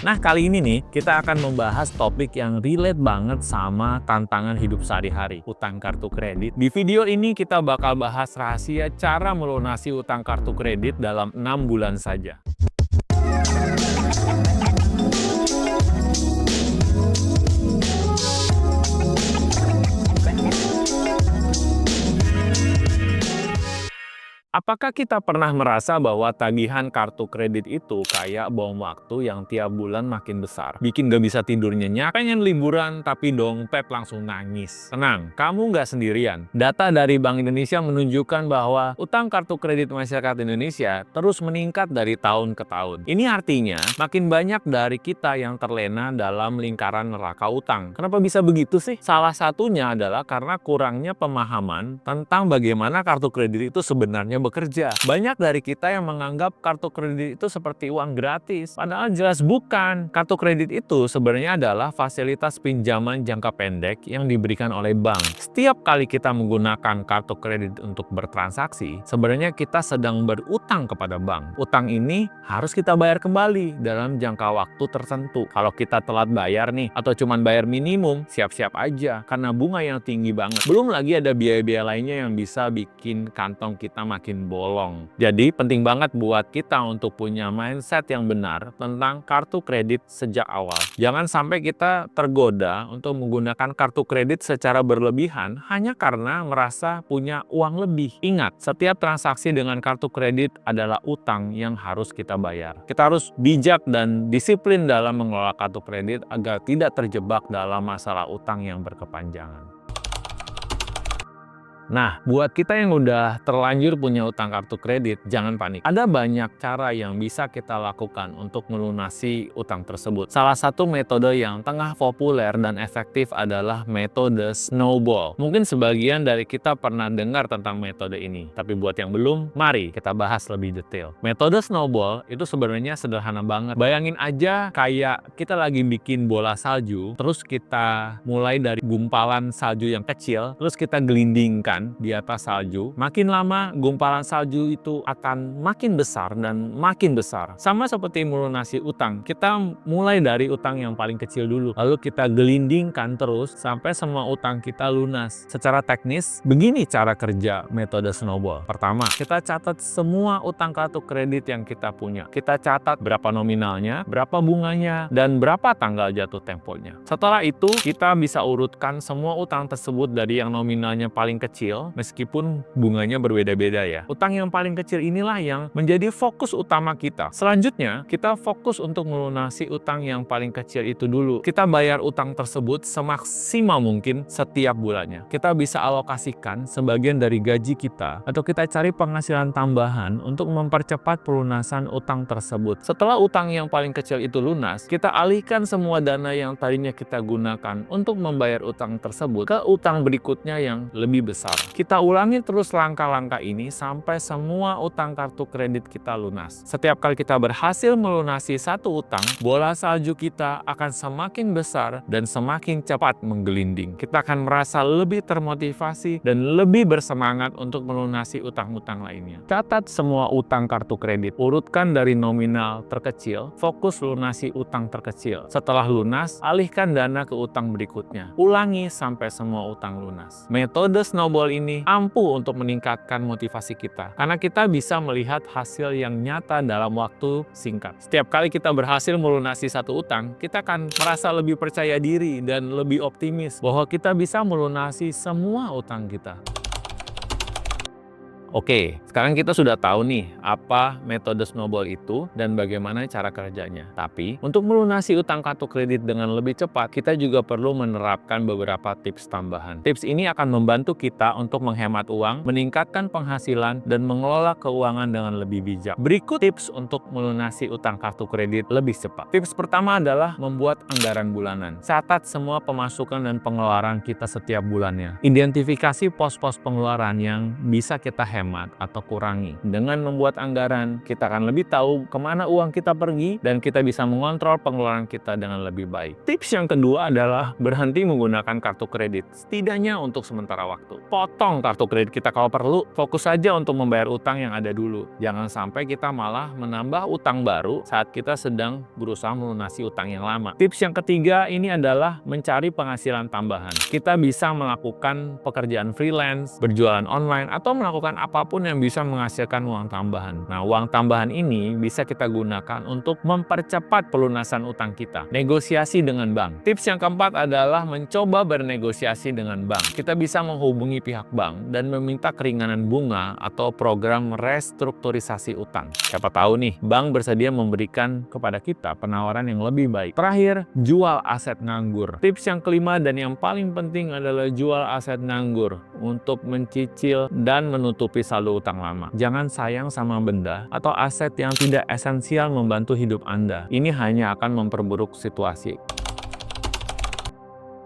Nah, kali ini nih, kita akan membahas topik yang relate banget sama tantangan hidup sehari-hari, utang kartu kredit. Di video ini kita bakal bahas rahasia cara melunasi utang kartu kredit dalam 6 bulan saja. Apakah kita pernah merasa bahwa tagihan kartu kredit itu kayak bom waktu yang tiap bulan makin besar? Bikin gak bisa tidur nyenyak, pengen liburan tapi dompet langsung nangis. Tenang, kamu nggak sendirian. Data dari Bank Indonesia menunjukkan bahwa utang kartu kredit masyarakat Indonesia terus meningkat dari tahun ke tahun. Ini artinya makin banyak dari kita yang terlena dalam lingkaran neraka utang. Kenapa bisa begitu sih? Salah satunya adalah karena kurangnya pemahaman tentang bagaimana kartu kredit itu sebenarnya bekerja. Banyak dari kita yang menganggap kartu kredit itu seperti uang gratis, padahal jelas bukan. Kartu kredit itu sebenarnya adalah fasilitas pinjaman jangka pendek yang diberikan oleh bank. Setiap kali kita menggunakan kartu kredit untuk bertransaksi, sebenarnya kita sedang berutang kepada bank. Utang ini harus kita bayar kembali dalam jangka waktu tertentu. Kalau kita telat bayar nih, atau cuman bayar minimum, siap-siap aja karena bunga yang tinggi banget. Belum lagi ada biaya-biaya lainnya yang bisa bikin kantong kita makin bolong. Jadi penting banget buat kita untuk punya mindset yang benar tentang kartu kredit sejak awal. Jangan sampai kita tergoda untuk menggunakan kartu kredit secara berlebihan hanya karena merasa punya uang lebih. Ingat, setiap transaksi dengan kartu kredit adalah utang yang harus kita bayar. Kita harus bijak dan disiplin dalam mengelola kartu kredit agar tidak terjebak dalam masalah utang yang berkepanjangan. Nah, buat kita yang udah terlanjur punya utang kartu kredit, jangan panik. Ada banyak cara yang bisa kita lakukan untuk melunasi utang tersebut. Salah satu metode yang tengah populer dan efektif adalah metode snowball. Mungkin sebagian dari kita pernah dengar tentang metode ini, tapi buat yang belum, mari kita bahas lebih detail. Metode snowball itu sebenarnya sederhana banget. Bayangin aja kayak kita lagi bikin bola salju, terus kita mulai dari gumpalan salju yang kecil, terus kita gelindingkan di atas salju. Makin lama gumpalan salju itu akan makin besar dan makin besar. Sama seperti melunasi utang, kita mulai dari utang yang paling kecil dulu, lalu kita gelindingkan terus sampai semua utang kita lunas. Secara teknis, begini cara kerja metode snowball. Pertama, kita catat semua utang kartu kredit yang kita punya. Kita catat berapa nominalnya, berapa bunganya, dan berapa tanggal jatuh temponya. Setelah itu, kita bisa urutkan semua utang tersebut dari yang nominalnya paling kecil, meskipun bunganya berbeda-beda ya. Utang yang paling kecil inilah yang menjadi fokus utama kita. Selanjutnya, kita fokus untuk melunasi utang yang paling kecil itu dulu. Kita bayar utang tersebut semaksimal mungkin setiap bulannya. Kita bisa alokasikan sebagian dari gaji kita, atau kita cari penghasilan tambahan untuk mempercepat pelunasan utang tersebut. Setelah utang yang paling kecil itu lunas, kita alihkan semua dana yang tadinya kita gunakan untuk membayar utang tersebut ke utang berikutnya yang lebih besar. Kita ulangi terus langkah-langkah ini sampai semua utang kartu kredit kita lunas. Setiap kali kita berhasil melunasi satu utang, bola salju kita akan semakin besar dan semakin cepat menggelinding. Kita akan merasa lebih termotivasi dan lebih bersemangat untuk melunasi utang-utang lainnya. Catat semua utang kartu kredit, urutkan dari nominal terkecil, fokus lunasi utang terkecil. Setelah lunas, alihkan dana ke utang berikutnya. Ulangi sampai semua utang lunas. Metode snowball ini ampuh untuk meningkatkan motivasi kita, karena kita bisa melihat hasil yang nyata dalam waktu singkat. Setiap kali kita berhasil melunasi satu utang, kita akan merasa lebih percaya diri dan lebih optimis bahwa kita bisa melunasi semua utang kita. Oke, sekarang kita sudah tahu nih apa metode snowball itu dan bagaimana cara kerjanya. Tapi, untuk melunasi utang kartu kredit dengan lebih cepat, kita juga perlu menerapkan beberapa tips tambahan. Tips ini akan membantu kita untuk menghemat uang, meningkatkan penghasilan, dan mengelola keuangan dengan lebih bijak. Berikut tips untuk melunasi utang kartu kredit lebih cepat. Tips pertama adalah membuat anggaran bulanan. Catat semua pemasukan dan pengeluaran kita setiap bulannya. Identifikasi pos-pos pengeluaran yang bisa kita hemat atau kurangi. Dengan membuat anggaran, kita akan lebih tahu kemana uang kita pergi dan kita bisa mengontrol pengeluaran kita dengan lebih baik. Tips yang kedua adalah berhenti menggunakan kartu kredit, setidaknya untuk sementara waktu. Potong kartu kredit kita kalau perlu, fokus saja untuk membayar utang yang ada dulu. Jangan sampai kita malah menambah utang baru saat kita sedang berusaha melunasi utang yang lama. Tips yang ketiga ini adalah mencari penghasilan tambahan. Kita bisa melakukan pekerjaan freelance, berjualan online, atau melakukan apapun yang bisa menghasilkan uang tambahan. Nah, uang tambahan ini bisa kita gunakan untuk mempercepat pelunasan utang kita. Negosiasi dengan bank. Tips yang keempat adalah mencoba bernegosiasi dengan bank. Kita bisa menghubungi pihak bank dan meminta keringanan bunga atau program restrukturisasi utang. Siapa tahu nih, bank bersedia memberikan kepada kita penawaran yang lebih baik. Terakhir, jual aset nganggur. Tips yang kelima dan yang paling penting adalah jual aset nganggur untuk mencicil dan menutupi saldo utang lama. Jangan sayang sama benda atau aset yang tidak esensial membantu hidup Anda. Ini hanya akan memperburuk situasi.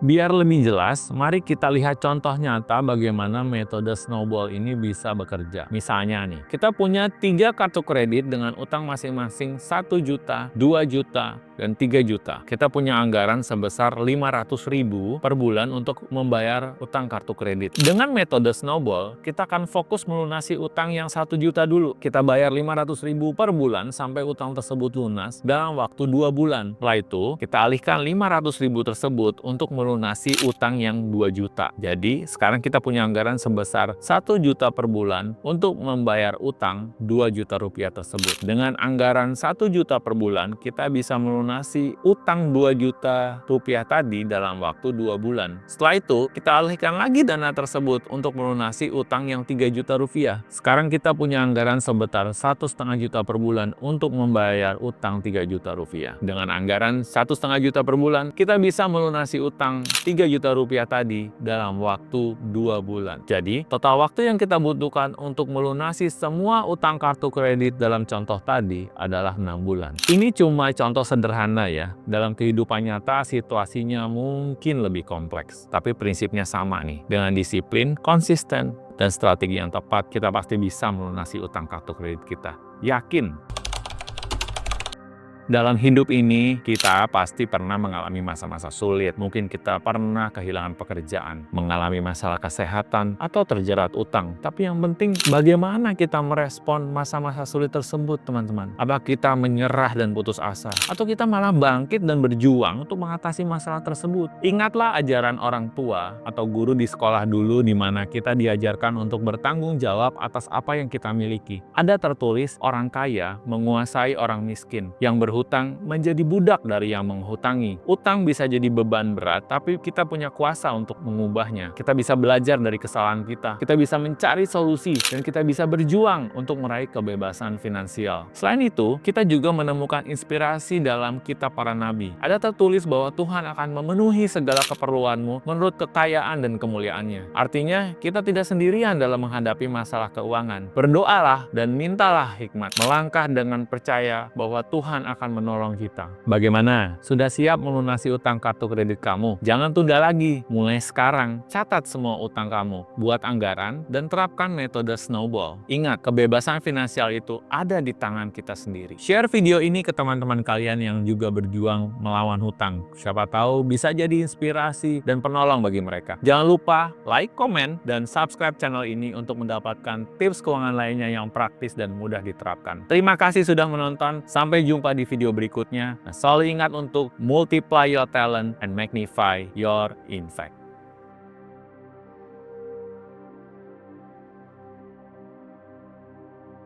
Biar lebih jelas, mari kita lihat contoh nyata bagaimana metode snowball ini bisa bekerja. Misalnya nih, kita punya 3 kartu kredit dengan utang masing-masing 1 juta, 2 juta, dan 3 juta. Kita punya anggaran sebesar 500.000 per bulan untuk membayar utang kartu kredit. Dengan metode snowball, kita akan fokus melunasi utang yang 1 juta dulu. Kita bayar 500.000 per bulan sampai utang tersebut lunas dalam waktu 2 bulan. Setelah itu, kita alihkan 500.000 tersebut untuk melunasi utang yang 2 juta. Jadi, sekarang kita punya anggaran sebesar 1 juta per bulan untuk membayar utang 2 juta rupiah tersebut. Dengan anggaran 1 juta per bulan, kita bisa melunasi utang 2 juta rupiah tadi dalam waktu 2 bulan. Setelah itu, kita alihkan lagi dana tersebut untuk melunasi utang yang 3 juta rupiah. Sekarang kita punya anggaran sebesar 1,5 juta per bulan untuk membayar utang 3 juta rupiah. Dengan anggaran 1,5 juta per bulan, kita bisa melunasi utang 3 juta rupiah tadi dalam waktu 2 bulan. Jadi, total waktu yang kita butuhkan untuk melunasi semua utang kartu kredit dalam contoh tadi adalah 6 bulan. Ini cuma contoh sederhana ya. Dalam kehidupan nyata, situasinya mungkin lebih kompleks. Tapi prinsipnya sama nih. Dengan disiplin, konsisten, dan strategi yang tepat, kita pasti bisa melunasi utang kartu kredit kita. Yakin! Dalam hidup ini, kita pasti pernah mengalami masa-masa sulit. Mungkin kita pernah kehilangan pekerjaan, mengalami masalah kesehatan, atau terjerat utang. Tapi yang penting, bagaimana kita merespon masa-masa sulit tersebut, teman-teman? Apakah kita menyerah dan putus asa? Atau kita malah bangkit dan berjuang untuk mengatasi masalah tersebut? Ingatlah ajaran orang tua atau guru di sekolah dulu di mana kita diajarkan untuk bertanggung jawab atas apa yang kita miliki. Ada tertulis, orang kaya menguasai orang miskin, yang berhutang menjadi budak dari yang menghutangi. Utang bisa jadi beban berat, tapi kita punya kuasa untuk mengubahnya. Kita bisa belajar dari kesalahan kita. Kita bisa mencari solusi, dan kita bisa berjuang untuk meraih kebebasan finansial. Selain itu, kita juga menemukan inspirasi dalam kitab para nabi. Ada tertulis bahwa Tuhan akan memenuhi segala keperluanmu menurut kekayaan dan kemuliaannya. Artinya, kita tidak sendirian dalam menghadapi masalah keuangan. Berdoalah dan mintalah hikmat. Melangkah dengan percaya bahwa Tuhan akan menolong kita. Bagaimana? Sudah siap melunasi utang kartu kredit kamu? Jangan tunda lagi. Mulai sekarang, catat semua utang kamu, buat anggaran, dan terapkan metode snowball. Ingat, kebebasan finansial itu ada di tangan kita sendiri. Share video ini ke teman-teman kalian yang juga berjuang melawan hutang. Siapa tahu bisa jadi inspirasi dan penolong bagi mereka. Jangan lupa like, komen, dan subscribe channel ini untuk mendapatkan tips keuangan lainnya yang praktis dan mudah diterapkan. Terima kasih sudah menonton. Sampai jumpa di video berikutnya. Nah, selalu ingat untuk multiply your talent and magnify your impact.